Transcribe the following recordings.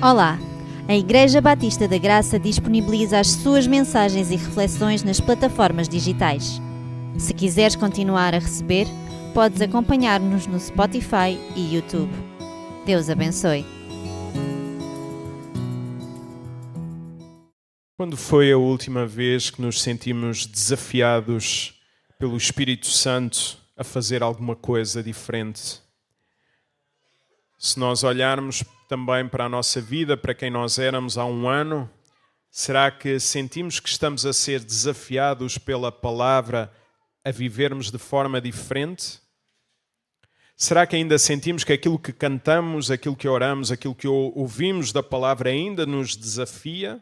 Olá! A Igreja Batista da Graça disponibiliza as suas mensagens e reflexões nas plataformas digitais. Se quiseres continuar a receber, podes acompanhar-nos no Spotify e YouTube. Deus abençoe. Quando foi a última vez que nos sentimos desafiados pelo Espírito Santo a fazer alguma coisa diferente? Se nós olharmos também para a nossa vida, para quem nós éramos há um ano, será que sentimos que estamos a ser desafiados pela palavra a vivermos de forma diferente? Será que ainda sentimos que aquilo que cantamos, aquilo que oramos, aquilo que ouvimos da palavra ainda nos desafia?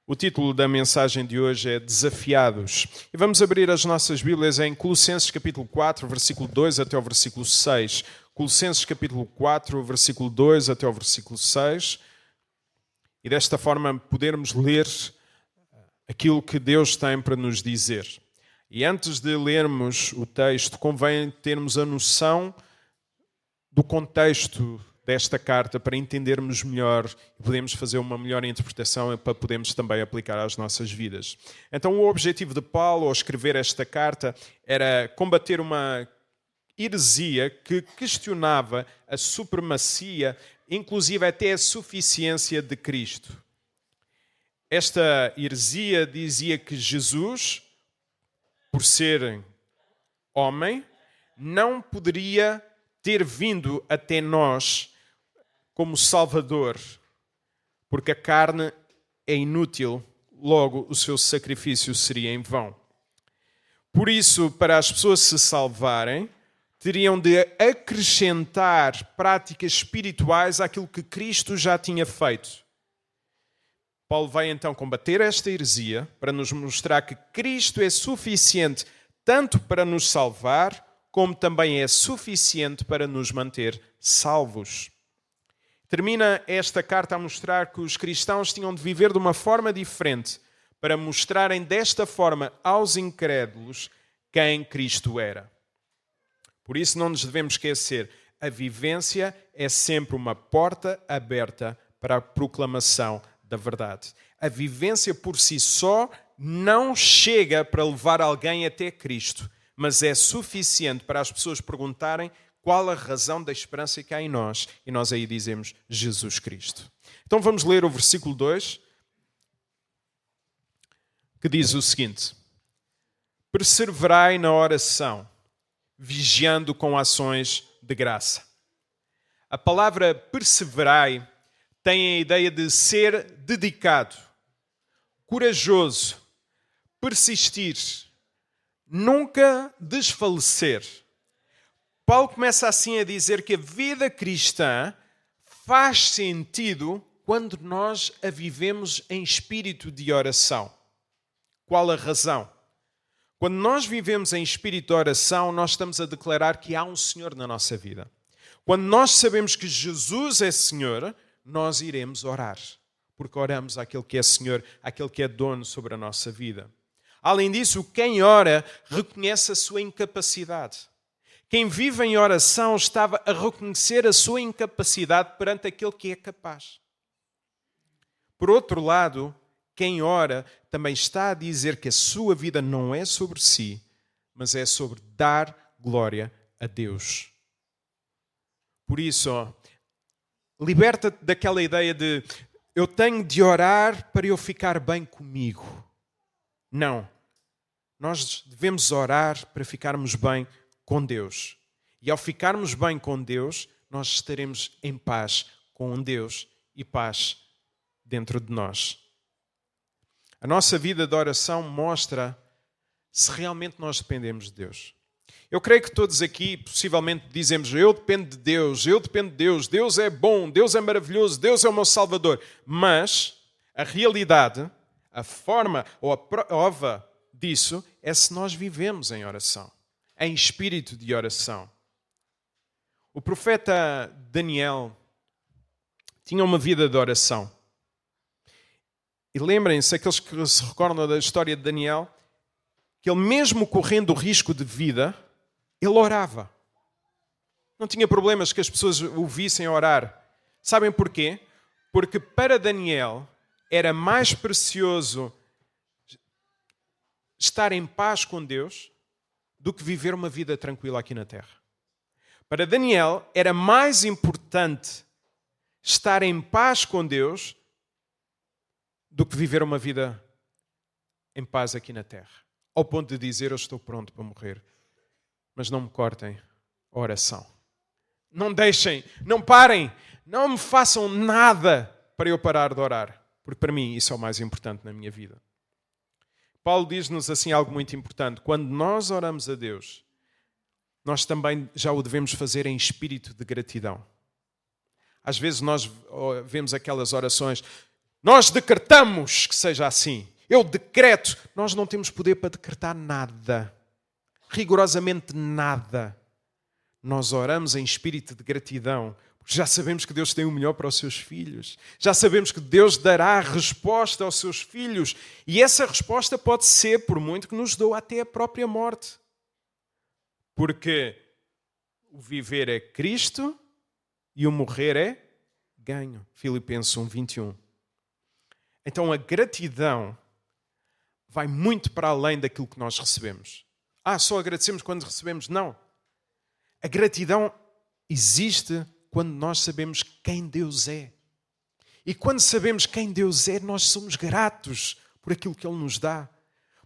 O título da mensagem de hoje é Desafiados. E vamos abrir as nossas Bíblias em Colossenses capítulo 4, versículo 2 até ao versículo 6. Colossenses capítulo 4, versículo 2 até ao versículo 6. E desta forma podermos ler aquilo que Deus tem para nos dizer. E antes de lermos o texto, convém termos a noção do contexto desta carta para entendermos melhor e podemos fazer uma melhor interpretação e para podermos também aplicar às nossas vidas. Então o objetivo de Paulo ao escrever esta carta era combater uma heresia que questionava a supremacia, inclusive até a suficiência de Cristo. Esta heresia dizia que Jesus, por ser homem, não poderia ter vindo até nós como Salvador, porque a carne é inútil, logo o seu sacrifício seria em vão. Por isso, para as pessoas se salvarem, teriam de acrescentar práticas espirituais àquilo que Cristo já tinha feito. Paulo vai então combater esta heresia para nos mostrar que Cristo é suficiente tanto para nos salvar, como também é suficiente para nos manter salvos. Termina esta carta a mostrar que os cristãos tinham de viver de uma forma diferente para mostrarem desta forma aos incrédulos quem Cristo era. Por isso não nos devemos esquecer, a vivência é sempre uma porta aberta para a proclamação da verdade. A vivência por si só não chega para levar alguém até Cristo, mas é suficiente para as pessoas perguntarem qual a razão da esperança que há em nós. E nós aí dizemos Jesus Cristo. Então vamos ler o versículo 2, que diz o seguinte: Perseverai na oração, vigiando com ações de graça. A palavra perseverai tem a ideia de ser dedicado, corajoso, persistir, nunca desfalecer. Paulo começa assim a dizer que a vida cristã faz sentido quando nós a vivemos em espírito de oração. Qual a razão? Quando nós vivemos em espírito de oração, nós estamos a declarar que há um Senhor na nossa vida. Quando nós sabemos que Jesus é Senhor, nós iremos orar, porque oramos àquele que é Senhor, àquele que é dono sobre a nossa vida. Além disso, quem ora reconhece a sua incapacidade. Quem vive em oração estava a reconhecer a sua incapacidade perante aquele que é capaz. Por outro lado, quem ora também está a dizer que a sua vida não é sobre si, mas é sobre dar glória a Deus. Por isso, liberta-te daquela ideia de eu tenho de orar para eu ficar bem comigo. Não. Nós devemos orar para ficarmos bem com Deus. E ao ficarmos bem com Deus, nós estaremos em paz com Deus e paz dentro de nós. A nossa vida de oração mostra se realmente nós dependemos de Deus. Eu creio que todos aqui possivelmente dizemos eu dependo de Deus, eu dependo de Deus, Deus é bom, Deus é maravilhoso, Deus é o meu Salvador. Mas a realidade, a forma ou a prova disso é se nós vivemos em oração, em espírito de oração. O profeta Daniel tinha uma vida de oração. E lembrem-se, aqueles que se recordam da história de Daniel, que ele mesmo correndo o risco de vida, ele orava. Não tinha problemas que as pessoas o vissem orar. Sabem porquê? Porque para Daniel era mais precioso estar em paz com Deus do que viver uma vida tranquila aqui na terra. Para Daniel era mais importante estar em paz com Deus do que viver uma vida em paz aqui na terra. Ao ponto de dizer, eu estou pronto para morrer, mas não me cortem a oração. Não deixem, não parem, não me façam nada para eu parar de orar, porque para mim isso é o mais importante na minha vida. Paulo diz-nos assim algo muito importante. Quando nós oramos a Deus, nós também já o devemos fazer em espírito de gratidão. Às vezes nós vemos aquelas orações, nós decretamos que seja assim. Eu decreto. Nós não temos poder para decretar nada. Rigorosamente nada. Nós oramos em espírito de gratidão, porque já sabemos que Deus tem o melhor para os seus filhos. Já sabemos que Deus dará resposta aos seus filhos. E essa resposta pode ser, por muito que nos doa até a própria morte. Porque o viver é Cristo e o morrer é ganho. Filipenses 1:21. Então a gratidão vai muito para além daquilo que nós recebemos. Só agradecemos quando recebemos? Não. A gratidão existe quando nós sabemos quem Deus é. E quando sabemos quem Deus é, nós somos gratos por aquilo que Ele nos dá.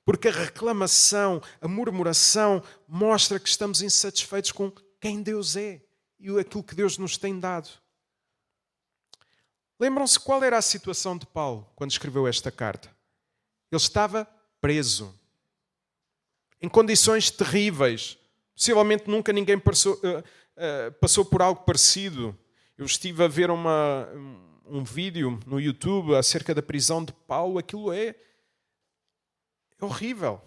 Porque a reclamação, a murmuração mostra que estamos insatisfeitos com quem Deus é e aquilo que Deus nos tem dado. Lembram-se qual era a situação de Paulo quando escreveu esta carta? Ele estava preso, em condições terríveis. Possivelmente nunca ninguém passou por algo parecido. Eu estive a ver um vídeo no YouTube acerca da prisão de Paulo. Aquilo é horrível.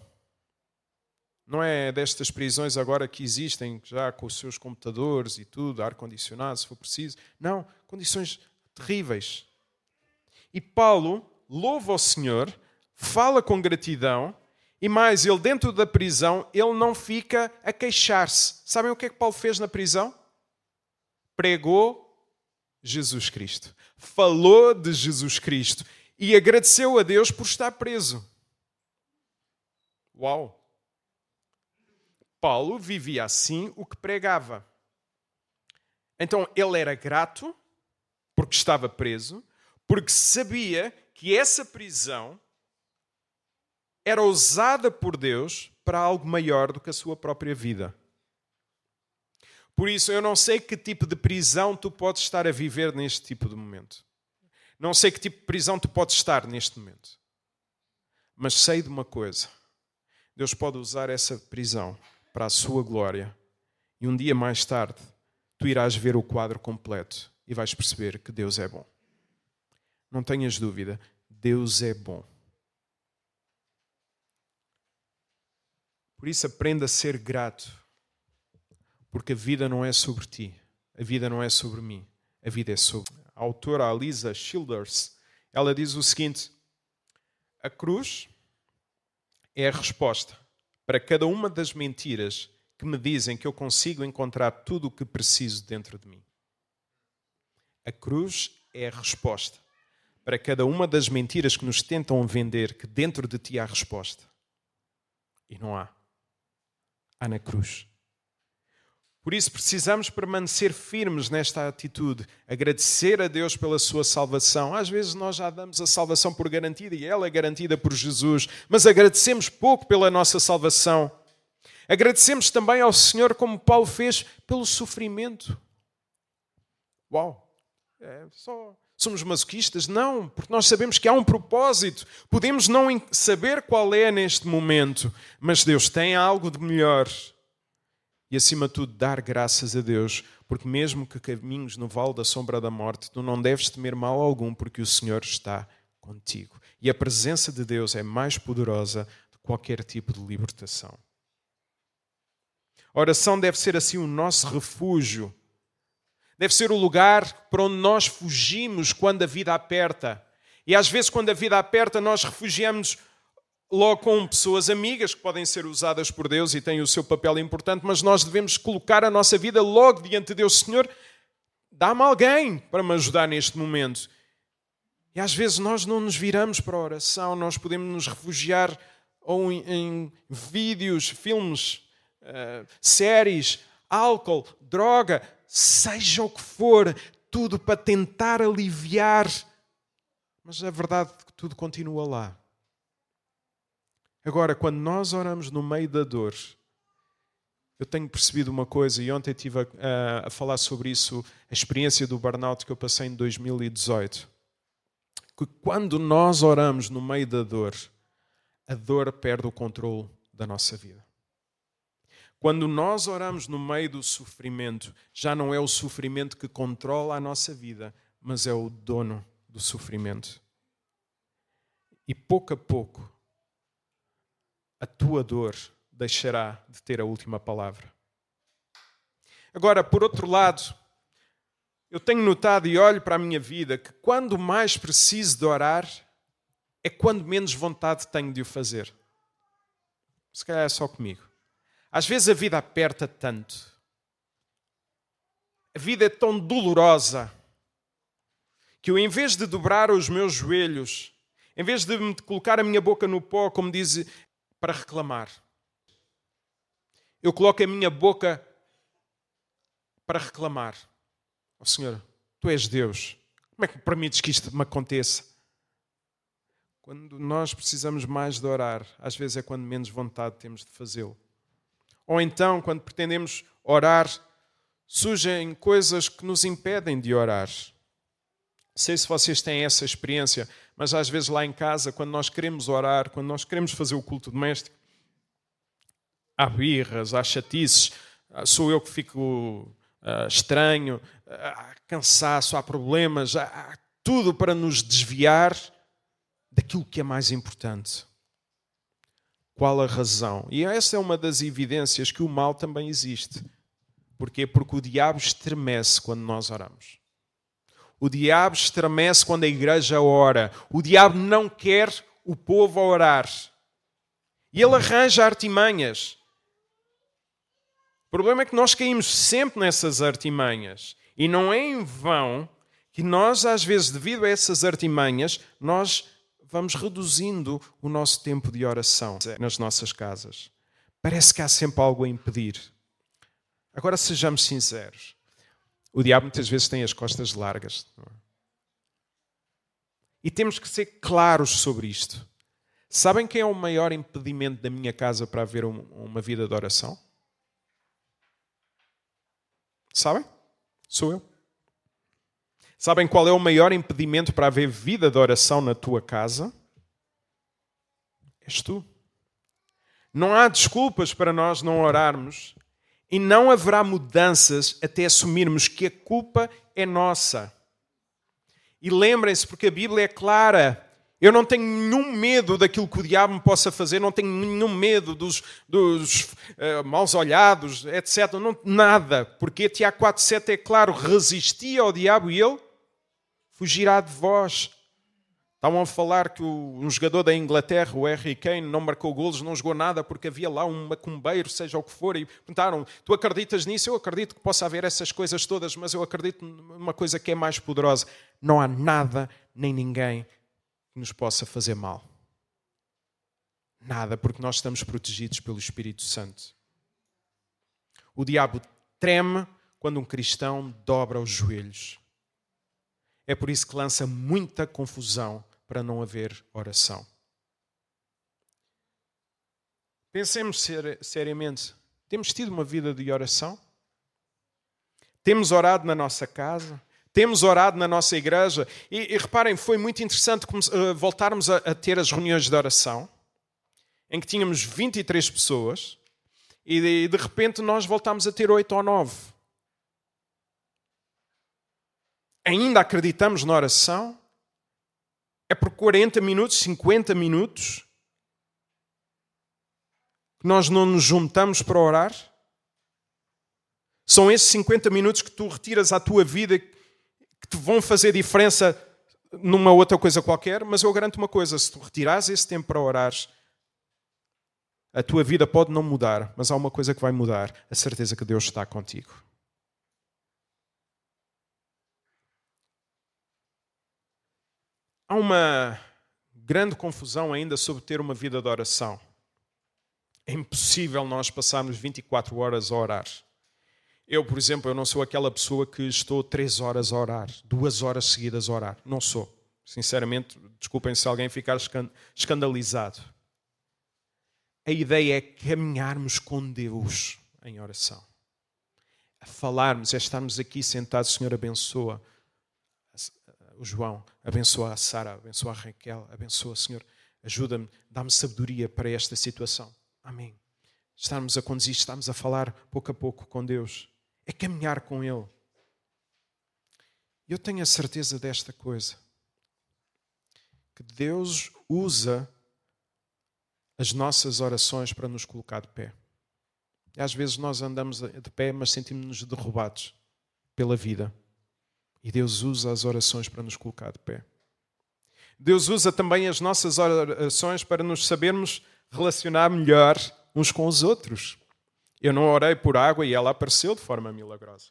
Não é destas prisões agora que existem, já com os seus computadores e tudo, ar-condicionado, se for preciso. Não, condições terríveis. E Paulo louva ao Senhor, fala com gratidão, e mais, ele dentro da prisão, ele não fica a queixar-se. Sabem o que é que Paulo fez na prisão? Pregou Jesus Cristo. Falou de Jesus Cristo. E agradeceu a Deus por estar preso. Uau! Paulo vivia assim o que pregava. Então ele era grato porque estava preso, porque sabia que essa prisão era usada por Deus para algo maior do que a sua própria vida. Por isso, eu não sei que tipo de prisão tu podes estar a viver neste tipo de momento. Não sei que tipo de prisão tu podes estar neste momento. Mas sei de uma coisa. Deus pode usar essa prisão para a sua glória. E um dia mais tarde, tu irás ver o quadro completo e vais perceber que Deus é bom. Não tenhas dúvida, Deus é bom. Por isso aprenda a ser grato, porque a vida não é sobre ti, a vida não é sobre mim, a vida é sobre... A autora Alisa Childers, ela diz o seguinte: a cruz é a resposta para cada uma das mentiras que me dizem que eu consigo encontrar tudo o que preciso dentro de mim. A cruz é a resposta para cada uma das mentiras que nos tentam vender que dentro de ti há resposta. E não há. Há na cruz. Por isso precisamos permanecer firmes nesta atitude, agradecer a Deus pela sua salvação. Às vezes nós já damos a salvação por garantida e ela é garantida por Jesus, mas agradecemos pouco pela nossa salvação. Agradecemos também ao Senhor, como Paulo fez, pelo sofrimento. Uau! Somos masoquistas? Não, porque nós sabemos que há um propósito. Podemos não saber qual é neste momento, mas Deus tem algo de melhor. E acima de tudo, dar graças a Deus, porque mesmo que caminhes no vale da sombra da morte, tu não deves temer mal algum, porque o Senhor está contigo. E a presença de Deus é mais poderosa do que qualquer tipo de libertação. A oração deve ser assim o nosso refúgio. Deve ser o lugar para onde nós fugimos quando a vida aperta. E às vezes, quando a vida aperta, nós refugiamos logo com pessoas amigas que podem ser usadas por Deus e têm o seu papel importante, mas nós devemos colocar a nossa vida logo diante de Deus. Senhor, Dá-me alguém para me ajudar neste momento. E às vezes nós não nos viramos para a oração, nós podemos nos refugiar ou em vídeos, filmes, séries, álcool, droga, seja o que for, tudo para tentar aliviar. Mas a verdade é que tudo continua lá. Agora, quando nós oramos no meio da dor, eu tenho percebido uma coisa, e ontem estive a falar sobre isso, a experiência do burnout que eu passei em 2018. Que quando nós oramos no meio da dor, a dor perde o controle da nossa vida. Quando nós oramos no meio do sofrimento, já não é o sofrimento que controla a nossa vida, mas é o dono do sofrimento. E pouco a pouco, a tua dor deixará de ter a última palavra. Agora, por outro lado, eu tenho notado e olho para a minha vida que quando mais preciso de orar, é quando menos vontade tenho de o fazer. Se calhar é só comigo. Às vezes a vida aperta tanto. A vida é tão dolorosa que eu, em vez de dobrar os meus joelhos, em vez de me colocar a minha boca no pó, como diz, para reclamar, eu coloco a minha boca para reclamar. Oh Senhor, Tu és Deus. Como é que permites que isto me aconteça? Quando nós precisamos mais de orar, às vezes é quando menos vontade temos de fazê-lo. Ou então, quando pretendemos orar, surgem coisas que nos impedem de orar. Não sei se vocês têm essa experiência, mas às vezes lá em casa, quando nós queremos orar, quando nós queremos fazer o culto doméstico, há birras, há chatices, sou eu que fico estranho, há cansaço, há problemas, há tudo para nos desviar daquilo que é mais importante. Qual a razão? E essa é uma das evidências que o mal também existe. Porquê? Porque o diabo estremece quando nós oramos. O diabo estremece quando a igreja ora. O diabo não quer o povo a orar. E ele arranja artimanhas. O problema é que nós caímos sempre nessas artimanhas. E não é em vão que nós, às vezes, devido a essas artimanhas, nós vamos reduzindo o nosso tempo de oração nas nossas casas. Parece que há sempre algo a impedir. Agora, sejamos sinceros. O diabo muitas vezes tem as costas largas. Não é? E temos que ser claros sobre isto. Sabem quem é o maior impedimento da minha casa para haver uma vida de oração? Sabem? Sou eu. Sabem qual é o maior impedimento para haver vida de oração na tua casa? És tu. Não há desculpas para nós não orarmos e não haverá mudanças até assumirmos que a culpa é nossa. E lembrem-se, porque a Bíblia é clara. Eu não tenho nenhum medo daquilo que o diabo me possa fazer, não tenho nenhum medo dos maus olhados, etc. Não, nada. Porque Tiago 4,7 é claro, resisti ao diabo e ele fugirá de vós. Estavam a falar que um jogador da Inglaterra, o Harry Kane, não marcou golos, não jogou nada porque havia lá um macumbeiro, seja o que for, e perguntaram, tu acreditas nisso? Eu acredito que possa haver essas coisas todas, mas eu acredito numa coisa que é mais poderosa. Não há nada nem ninguém que nos possa fazer mal. Nada, porque nós estamos protegidos pelo Espírito Santo. O diabo treme quando um cristão dobra os joelhos. É por isso que lança muita confusão para não haver oração. Pensemos seriamente. Temos tido uma vida de oração? Temos orado na nossa casa? Temos orado na nossa igreja? E reparem, foi muito interessante voltarmos a ter as reuniões de oração, em que tínhamos 23 pessoas, e de repente nós voltámos a ter 8 ou 9. Ainda acreditamos na oração? É por 40 minutos, 50 minutos que nós não nos juntamos para orar? São esses 50 minutos que tu retiras à tua vida que te vão fazer diferença numa outra coisa qualquer? Mas eu garanto uma coisa, se tu retirares esse tempo para orares, a tua vida pode não mudar, mas há uma coisa que vai mudar, a certeza que Deus está contigo. Há uma grande confusão ainda sobre ter uma vida de oração. É impossível nós passarmos 24 horas a orar. Eu, por exemplo, eu não sou aquela pessoa que estou 3 horas a orar, 2 horas seguidas a orar. Não sou. Sinceramente, desculpem se alguém ficar escandalizado. A ideia é caminharmos com Deus em oração. A falarmos, é estarmos aqui sentados, Senhor, abençoa o João, abençoa a Sara, abençoa a Raquel, abençoa, Senhor, ajuda-me, dá-me sabedoria para esta situação. Amém. Estarmos a conduzir, estamos a falar pouco a pouco com Deus. É caminhar com Ele. Eu tenho a certeza desta coisa. Que Deus usa as nossas orações para nos colocar de pé. E às vezes nós andamos de pé, mas sentimos-nos derrubados pela vida. E Deus usa as orações para nos colocar de pé. Deus usa também as nossas orações para nos sabermos relacionar melhor uns com os outros. Eu não orei por água e ela apareceu de forma milagrosa.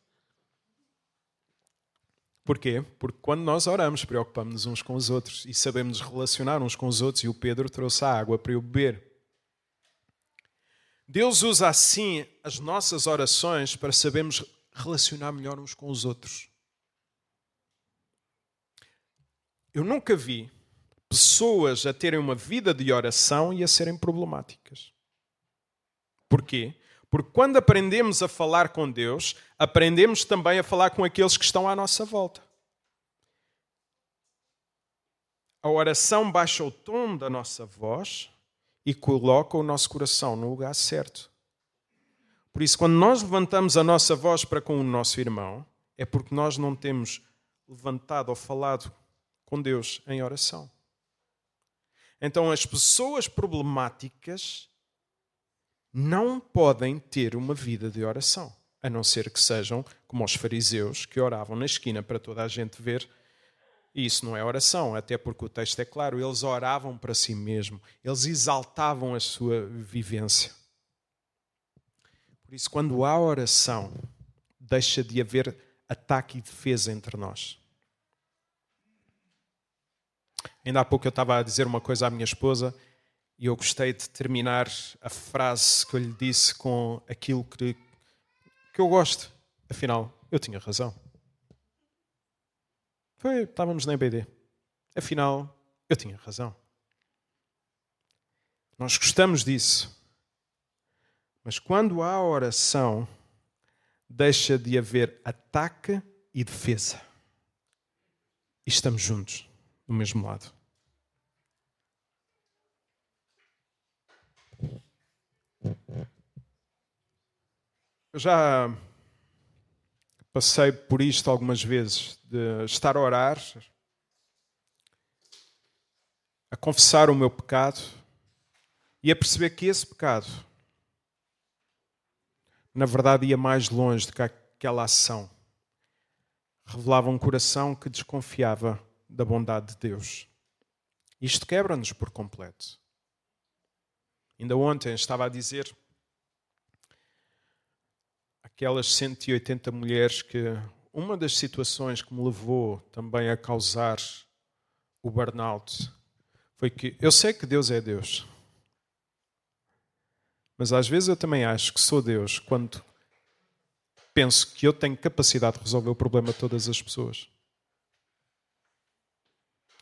Porquê? Porque quando nós oramos, preocupamos-nos uns com os outros e sabemos relacionar uns com os outros, e o Pedro trouxe a água para eu beber. Deus usa assim as nossas orações para sabermos relacionar melhor uns com os outros. Eu nunca vi pessoas a terem uma vida de oração e a serem problemáticas. Porquê? Porque quando aprendemos a falar com Deus, aprendemos também a falar com aqueles que estão à nossa volta. A oração baixa o tom da nossa voz e coloca o nosso coração no lugar certo. Por isso, quando nós levantamos a nossa voz para com o nosso irmão, é porque nós não temos levantado ou falado com Deus em oração. Então, as pessoas problemáticas não podem ter uma vida de oração, a não ser que sejam como os fariseus que oravam na esquina para toda a gente ver. E isso não é oração, até porque o texto é claro, eles oravam para si mesmo, eles exaltavam a sua vivência. Por isso, quando há oração, deixa de haver ataque e defesa entre nós. Ainda há pouco eu estava a dizer uma coisa à minha esposa e eu gostei de terminar a frase que eu lhe disse com aquilo que eu gosto. Afinal, eu tinha razão. Estávamos na EBD. Afinal, eu tinha razão. Nós gostamos disso. Mas quando há oração, deixa de haver ataque e defesa. E estamos juntos, do mesmo lado. Eu já passei por isto algumas vezes, de estar a orar, a confessar o meu pecado e a perceber que esse pecado, na verdade, ia mais longe do que aquela ação. Revelava um coração que desconfiava da bondade de Deus. Isto quebra-nos por completo. Ainda ontem estava a dizer aquelas 180 mulheres que uma das situações que me levou também a causar o burnout foi que eu sei que Deus é Deus, mas às vezes eu também acho que sou Deus quando penso que eu tenho capacidade de resolver o problema de todas as pessoas.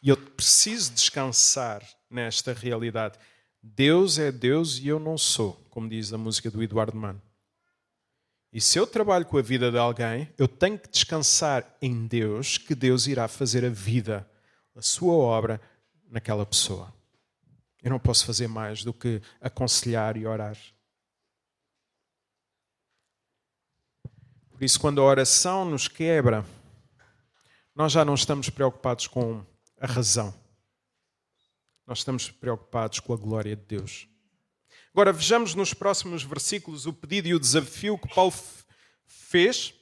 E eu preciso descansar nesta realidade. Deus é Deus e eu não sou, como diz a música do Eduardo Mano. E se eu trabalho com a vida de alguém, eu tenho que descansar em Deus, que Deus irá fazer a vida, a sua obra naquela pessoa. Eu não posso fazer mais do que aconselhar e orar. Por isso, quando a oração nos quebra, nós já não estamos preocupados com a razão. Nós estamos preocupados com a glória de Deus. Agora vejamos nos próximos versículos o pedido e o desafio que Paulo fez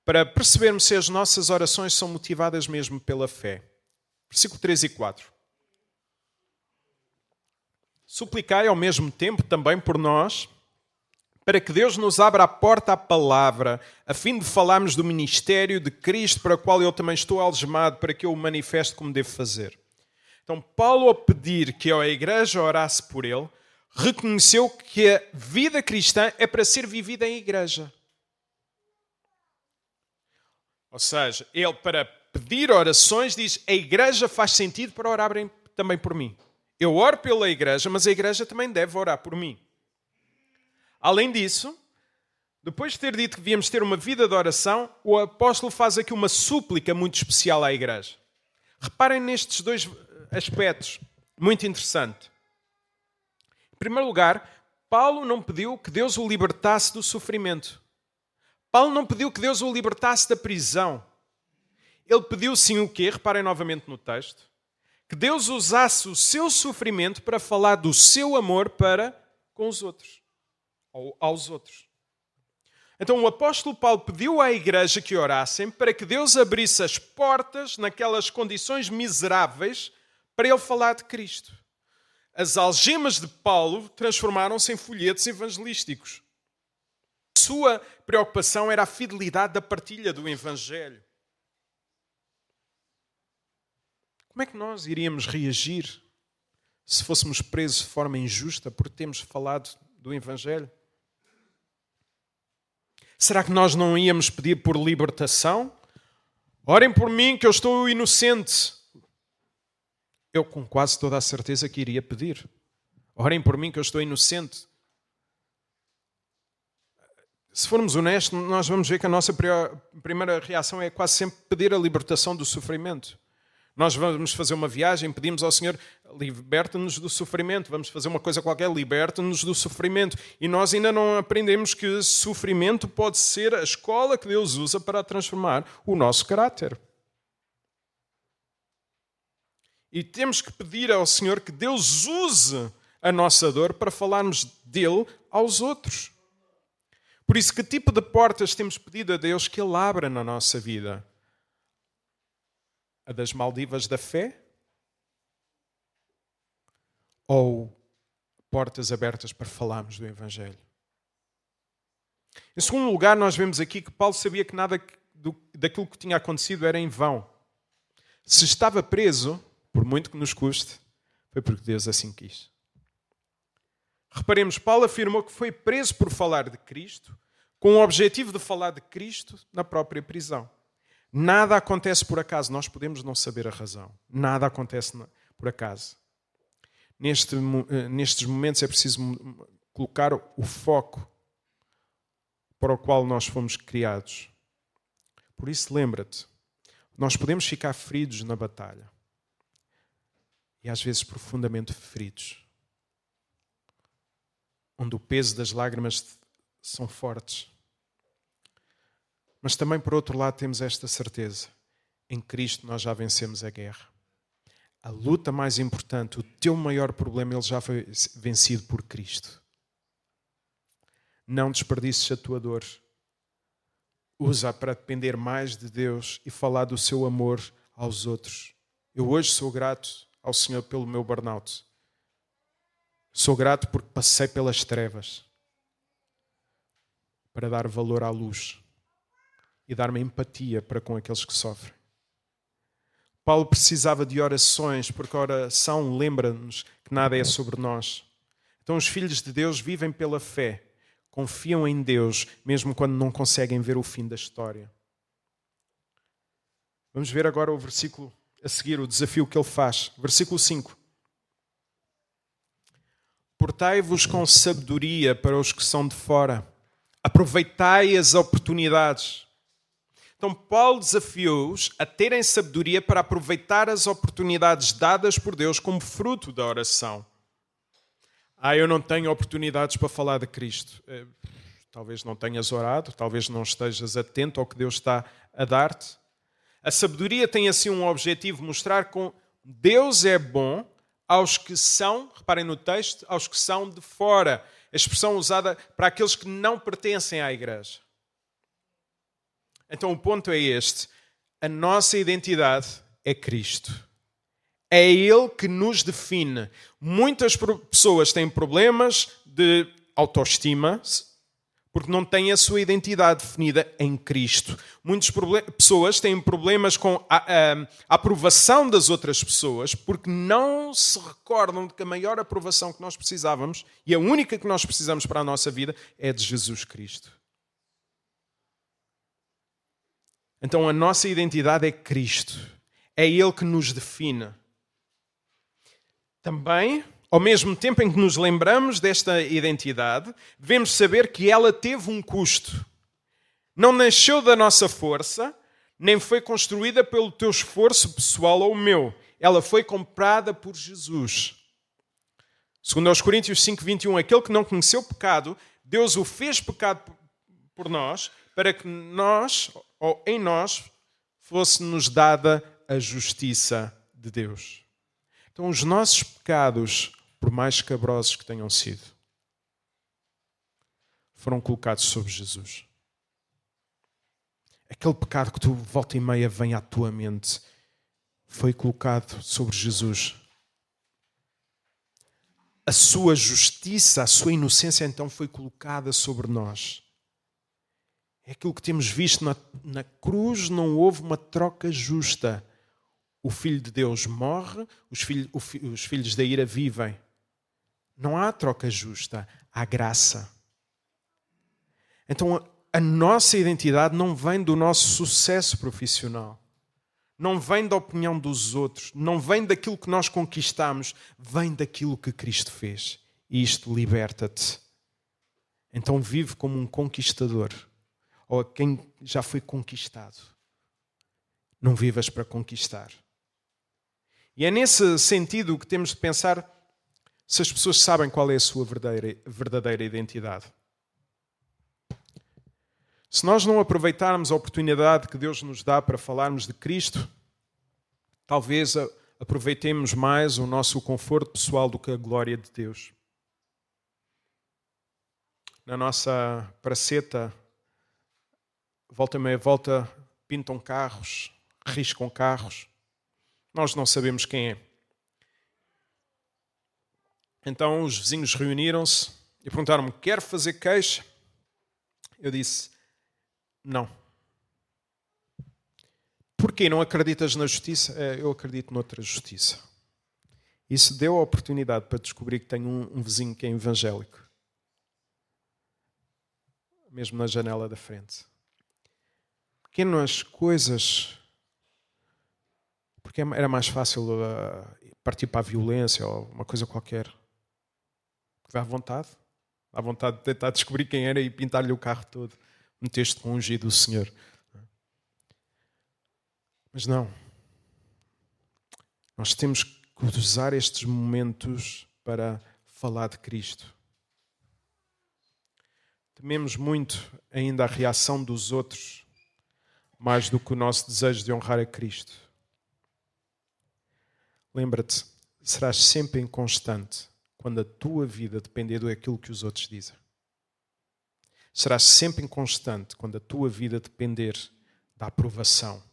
para percebermos se as nossas orações são motivadas mesmo pela fé. Versículo 3 e 4. Suplicai ao mesmo tempo também por nós, para que Deus nos abra a porta à palavra, a fim de falarmos do ministério de Cristo, para o qual eu também estou algemado, para que eu o manifeste como devo fazer. Então, Paulo, ao pedir que a igreja orasse por ele, reconheceu que a vida cristã é para ser vivida em igreja. Ou seja, ele, para pedir orações, diz: a igreja faz sentido para orarem também por mim. Eu oro pela igreja, mas a igreja também deve orar por mim. Além disso, depois de ter dito que devíamos ter uma vida de oração, o apóstolo faz aqui uma súplica muito especial à igreja. Reparem nestes dois aspectos, muito interessante. Em primeiro lugar, Paulo não pediu que Deus o libertasse do sofrimento. Paulo não pediu que Deus o libertasse da prisão. Ele pediu sim o quê? Reparem novamente no texto. Que Deus usasse o seu sofrimento para falar do seu amor para com os outros. Ou aos outros. Então o apóstolo Paulo pediu à igreja que orassem para que Deus abrisse as portas naquelas condições miseráveis para ele falar de Cristo. As algemas de Paulo transformaram-se em folhetos evangelísticos. A sua preocupação era a fidelidade da partilha do Evangelho. Como é que nós iríamos reagir se fôssemos presos de forma injusta por termos falado do Evangelho? Será que nós não íamos pedir por libertação? Orem por mim que eu estou inocente. Eu com quase toda a certeza que iria pedir. Orem por mim que eu estou inocente. Se formos honestos, nós vamos ver que a nossa primeira reação é quase sempre pedir a libertação do sofrimento. Nós vamos fazer uma viagem, pedimos ao Senhor: liberta-nos do sofrimento. Vamos fazer uma coisa qualquer, liberta-nos do sofrimento. E nós ainda não aprendemos que sofrimento pode ser a escola que Deus usa para transformar o nosso caráter. E temos que pedir ao Senhor que Deus use a nossa dor para falarmos dele aos outros. Por isso, que tipo de portas temos pedido a Deus que Ele abra na nossa vida? A das Maldivas da fé? Ou portas abertas para falarmos do Evangelho? Em segundo lugar, nós vemos aqui que Paulo sabia que nada daquilo que tinha acontecido era em vão. Se estava preso, por muito que nos custe, foi porque Deus assim quis. Reparemos, Paulo afirmou que foi preso por falar de Cristo, com o objetivo de falar de Cristo na própria prisão. Nada acontece por acaso. Nós podemos não saber a razão. Nada acontece por acaso. Nestes momentos é preciso colocar o foco para o qual nós fomos criados. Por isso, lembra-te, nós podemos ficar feridos na batalha. E às vezes profundamente feridos. Onde o peso das lágrimas são fortes. Mas também, por outro lado, temos esta certeza. Em Cristo nós já vencemos a guerra. A luta mais importante, o teu maior problema, ele já foi vencido por Cristo. Não desperdices a tua dor. Usa para depender mais de Deus e falar do seu amor aos outros. Eu hoje sou grato ao Senhor pelo meu burnout. Sou grato porque passei pelas trevas para dar valor à luz e dar-me empatia para com aqueles que sofrem. Paulo precisava de orações, porque a oração lembra-nos que nada é sobre nós. Então os filhos de Deus vivem pela fé, confiam em Deus, mesmo quando não conseguem ver o fim da história. Vamos ver agora o versículo a seguir, o desafio que ele faz. Versículo 5. Portai-vos com sabedoria para os que são de fora. Aproveitai as oportunidades. Então Paulo desafiou-os a terem sabedoria para aproveitar as oportunidades dadas por Deus como fruto da oração. Eu não tenho oportunidades para falar de Cristo. Talvez não tenhas orado, talvez não estejas atento ao que Deus está a dar-te. A sabedoria tem assim um objetivo, mostrar que Deus é bom aos que são, reparem no texto, aos que são de fora. A expressão usada para aqueles que não pertencem à igreja. Então o ponto é este. A nossa identidade é Cristo. É Ele que nos define. Muitas pessoas têm problemas de autoestima, porque não têm a sua identidade definida em Cristo. Muitas pessoas têm problemas com a aprovação das outras pessoas porque não se recordam de que a maior aprovação que nós precisávamos, e a única que nós precisamos para a nossa vida, é de Jesus Cristo. Então a nossa identidade é Cristo. É Ele que nos define. Também, ao mesmo tempo em que nos lembramos desta identidade, devemos saber que ela teve um custo. Não nasceu da nossa força, nem foi construída pelo teu esforço pessoal ou o meu. Ela foi comprada por Jesus. Segundo aos Coríntios 5:21, aquele que não conheceu pecado, Deus o fez pecado por nós, para que nós, ou em nós, fosse-nos dada a justiça de Deus. Então, os nossos pecados, por mais escabrosos que tenham sido, foram colocados sobre Jesus. Aquele pecado que tu, volta e meia, vem à tua mente, foi colocado sobre Jesus. A sua justiça, a sua inocência, então, foi colocada sobre nós. É aquilo que temos visto na cruz, não houve uma troca justa. O Filho de Deus morre, os filhos da ira vivem. Não há troca justa, há graça. Então a nossa identidade não vem do nosso sucesso profissional, não vem da opinião dos outros, não vem daquilo que nós conquistamos, vem daquilo que Cristo fez. E isto liberta-te. Então vive como um conquistador, ou quem já foi conquistado. Não vivas para conquistar. E é nesse sentido que temos de pensar se as pessoas sabem qual é a sua verdadeira identidade. Se nós não aproveitarmos a oportunidade que Deus nos dá para falarmos de Cristo, talvez aproveitemos mais o nosso conforto pessoal do que a glória de Deus. Na nossa praceta, volta e meia volta, pintam carros, riscam carros. Nós não sabemos quem é. Então os vizinhos reuniram-se e perguntaram-me: quer fazer queixa? Eu disse: não. Porquê? Não acreditas na justiça? Eu acredito noutra justiça. Isso deu a oportunidade para descobrir que tenho um vizinho que é evangélico. Mesmo na janela da frente. Pequenas coisas. Porque era mais fácil partir para a violência ou uma coisa qualquer. Dá vontade de tentar descobrir quem era e pintar-lhe o carro todo. Meteste com o ungido do Senhor. Mas não. Nós temos que usar estes momentos para falar de Cristo. Tememos muito ainda a reação dos outros, mais do que o nosso desejo de honrar a Cristo. Lembra-te, serás sempre inconstante quando a tua vida depender daquilo que os outros dizem. Serás sempre inconstante quando a tua vida depender da aprovação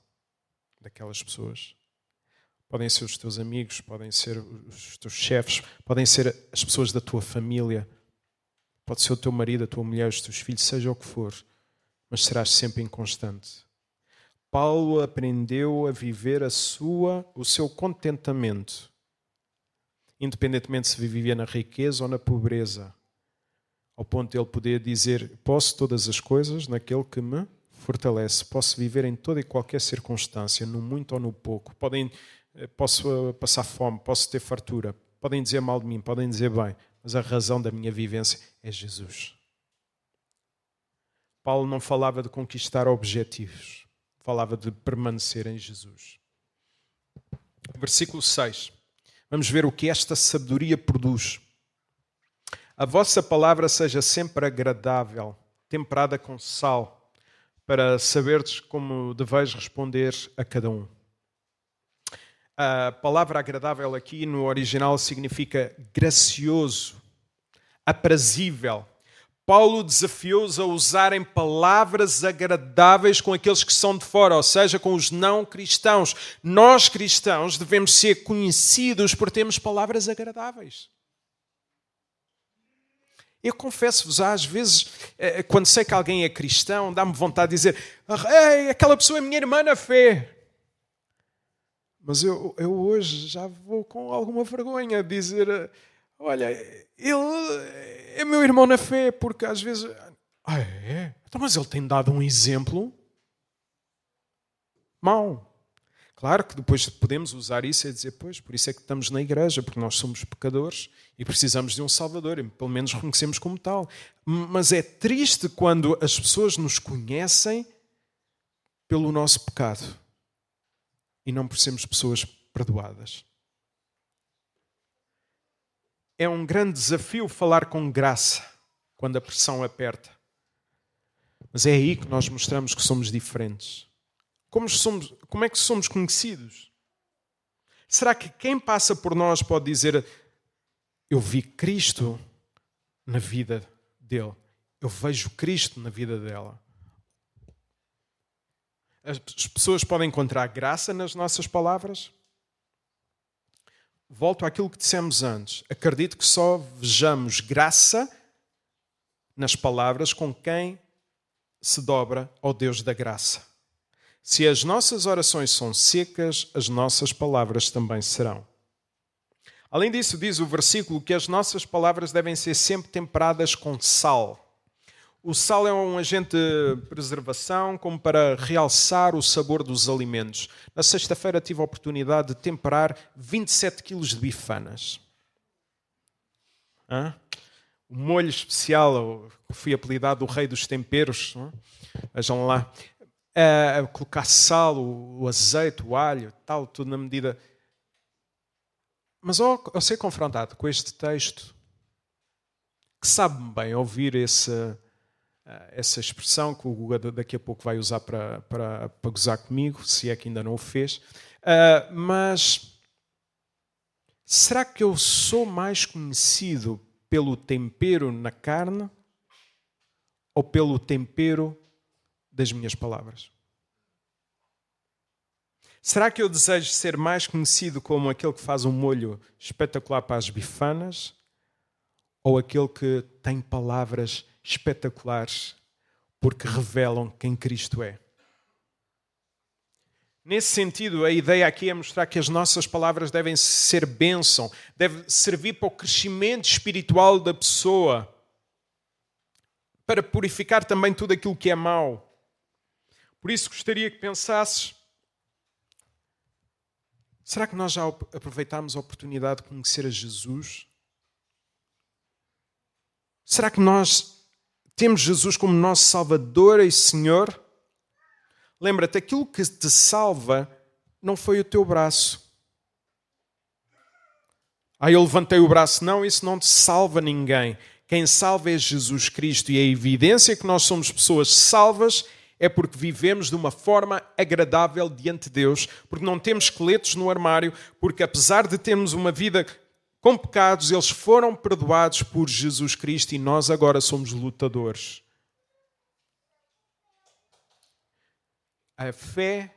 daquelas pessoas. Podem ser os teus amigos, podem ser os teus chefes, podem ser as pessoas da tua família, pode ser o teu marido, a tua mulher, os teus filhos, seja o que for, mas serás sempre inconstante. Paulo aprendeu a viver o seu contentamento, independentemente se vivia na riqueza ou na pobreza, ao ponto de ele poder dizer: posso todas as coisas naquele que me fortalece, posso viver em toda e qualquer circunstância, no muito ou no pouco, posso passar fome, posso ter fartura, podem dizer mal de mim, podem dizer bem, mas a razão da minha vivência é Jesus. Paulo não falava de conquistar objetivos, falava de permanecer em Jesus. Versículo 6. Vamos ver o que esta sabedoria produz. A vossa palavra seja sempre agradável, temperada com sal, para saberdes como deveis responder a cada um. A palavra agradável aqui no original significa gracioso, aprazível. Paulo desafiou-os a usarem palavras agradáveis com aqueles que são de fora, ou seja, com os não cristãos. Nós cristãos devemos ser conhecidos por termos palavras agradáveis. Eu confesso-vos, às vezes, quando sei que alguém é cristão, dá-me vontade de dizer: ei, aquela pessoa é minha irmã na fé. Mas eu hoje já vou com alguma vergonha dizer: olha, ele é meu irmão na fé, porque às vezes... Então, mas ele tem dado um exemplo mau. Claro que depois podemos usar isso e dizer: pois, por isso é que estamos na igreja, porque nós somos pecadores e precisamos de um Salvador, e pelo menos reconhecemos como tal. Mas é triste quando as pessoas nos conhecem pelo nosso pecado e não por sermos pessoas perdoadas. É um grande desafio falar com graça quando a pressão aperta. Mas é aí que nós mostramos que somos diferentes. Como é que somos conhecidos? Será que quem passa por nós pode dizer: eu vi Cristo na vida dele, eu vejo Cristo na vida dela? As pessoas podem encontrar graça nas nossas palavras? Volto àquilo que dissemos antes. Acredito que só vejamos graça nas palavras com quem se dobra ao Deus da graça. Se as nossas orações são secas, as nossas palavras também serão. Além disso, diz o versículo que as nossas palavras devem ser sempre temperadas com sal. O sal é um agente de preservação, como para realçar o sabor dos alimentos. Na sexta-feira tive a oportunidade de temperar 27 quilos de bifanas. O molho especial, que fui apelidado o rei dos temperos. Vejam lá. Colocar sal, o azeite, o alho, tal, tudo na medida. Mas ao ser confrontado com este texto, que sabe-me bem ouvir essa expressão que o Guga daqui a pouco vai usar para gozar comigo, se é que ainda não o fez, mas será que eu sou mais conhecido pelo tempero na carne ou pelo tempero das minhas palavras? Será que eu desejo ser mais conhecido como aquele que faz um molho espetacular para as bifanas ou aquele que tem palavras espetaculares porque revelam quem Cristo é? Nesse sentido, a ideia aqui é mostrar que as nossas palavras devem ser bênção, devem servir para o crescimento espiritual da pessoa, para purificar também tudo aquilo que é mau. Por isso gostaria que pensasses: será que nós já aproveitámos a oportunidade de conhecer a Jesus? Será que nós temos Jesus como nosso Salvador e Senhor? Lembra-te, aquilo que te salva não foi o teu braço. Eu levantei o braço. Não, isso não te salva ninguém. Quem salva é Jesus Cristo, e a evidência que nós somos pessoas salvas é porque vivemos de uma forma agradável diante de Deus, porque não temos esqueletos no armário, porque apesar de termos uma vida com pecados, eles foram perdoados por Jesus Cristo e nós agora somos lutadores. A fé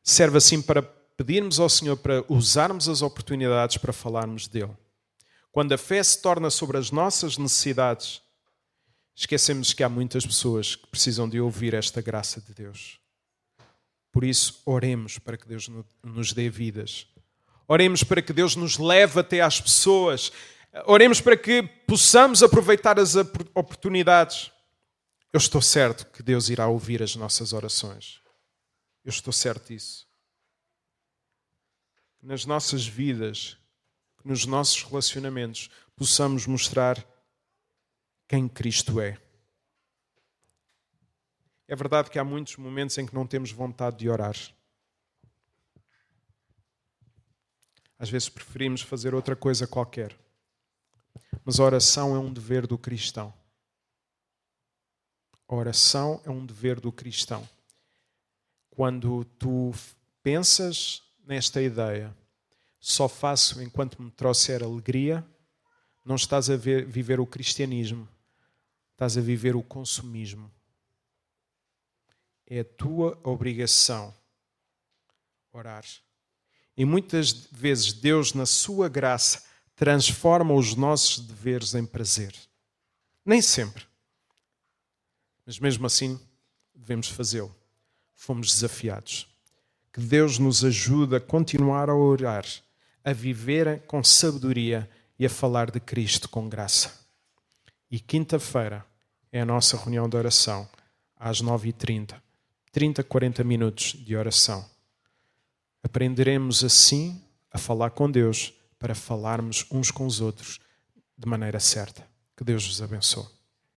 serve assim para pedirmos ao Senhor para usarmos as oportunidades para falarmos dele. Quando a fé se torna sobre as nossas necessidades, esquecemos que há muitas pessoas que precisam de ouvir esta graça de Deus. Por isso, oremos para que Deus nos dê vidas. Oremos para que Deus nos leve até às pessoas. Oremos para que possamos aproveitar as oportunidades. Eu estou certo que Deus irá ouvir as nossas orações. Eu estou certo disso. Nas nossas vidas, nos nossos relacionamentos, possamos mostrar quem Cristo é. É verdade que há muitos momentos em que não temos vontade de orar. Às vezes preferimos fazer outra coisa qualquer. Mas a oração é um dever do cristão. A oração é um dever do cristão. Quando tu pensas nesta ideia, só faço enquanto me trouxer alegria, não estás a viver o cristianismo, estás a viver o consumismo. É a tua obrigação orar. E muitas vezes Deus, na sua graça, transforma os nossos deveres em prazer. Nem sempre. Mas mesmo assim, devemos fazê-lo. Fomos desafiados. Que Deus nos ajude a continuar a orar, a viver com sabedoria e a falar de Cristo com graça. E quinta-feira é a nossa reunião de oração, às 9h30. 40 minutos de oração. Aprenderemos assim a falar com Deus para falarmos uns com os outros de maneira certa. Que Deus vos abençoe.